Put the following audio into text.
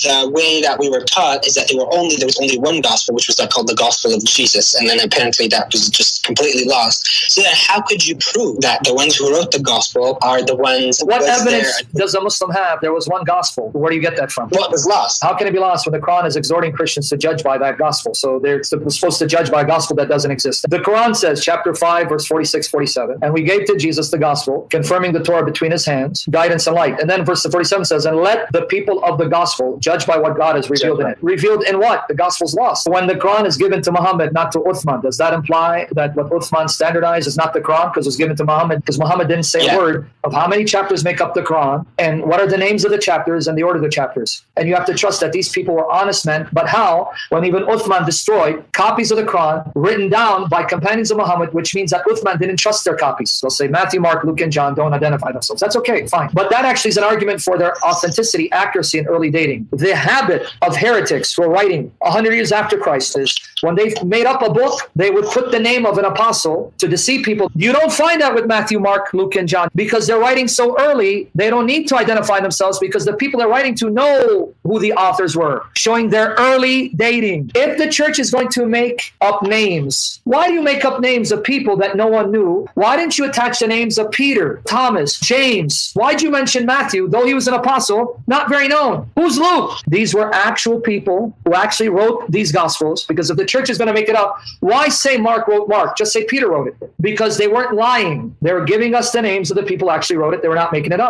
the way that we were taught is that there was only one gospel, which was called the gospel of Jesus, and then apparently that was just completely lost. So then how could you prove that the ones who wrote the gospel are the ones? What evidence does a Muslim have? There was one gospel. Where do you get that from? What was lost? How can it be lost when the Quran is exhorting Christians to judge by that gospel? So they're supposed to judge by a gospel that doesn't exist. The Quran says, chapter 5, verse 46, 47, and we gave to Jesus the gospel, confirming the Torah between his hands, guidance and light. And then verse 47 says, and let the people of the gospel judge by what God has revealed in it. Revealed in what? The gospel's lost. When the Quran is given to Muhammad, not to Uthman, does that imply that what Uthman standardized is not the Quran because it was given to Muhammad? Because Muhammad didn't say a word of how many chapters make up the Quran and what are the names of the chapters and the order of the chapters. And you have to trust that these people were honest men. But how? When even Uthman destroyed copies of the Quran written down by companions of Muhammad, which means that Uthman didn't trust their copies. They'll say Matthew, Mark, Luke, and John don't identify themselves. That's okay, fine. But that actually is an argument for their authenticity, accuracy, and early dating. The habit of heretics who are writing 100 years after Christ is when they made up a book, they would put the name of an apostle to deceive people. You don't find that with Matthew, Mark, Luke, and John because they're writing so early, they don't need to identify themselves because the people they're writing to know who the authors were, showing their early dating. If the church is going to make up names, why do you make up names of people that no one knew? Why didn't you attach the names of Peter, Thomas, James? Why'd you mention Matthew, though he was an apostle, not very known? Who's Luke? These were actual people who actually wrote these gospels, because if the church is going to make it up, why say Mark wrote Mark? Just say Peter wrote it. Because they weren't lying. They were giving us the names of the people who actually wrote it. They were not making it up.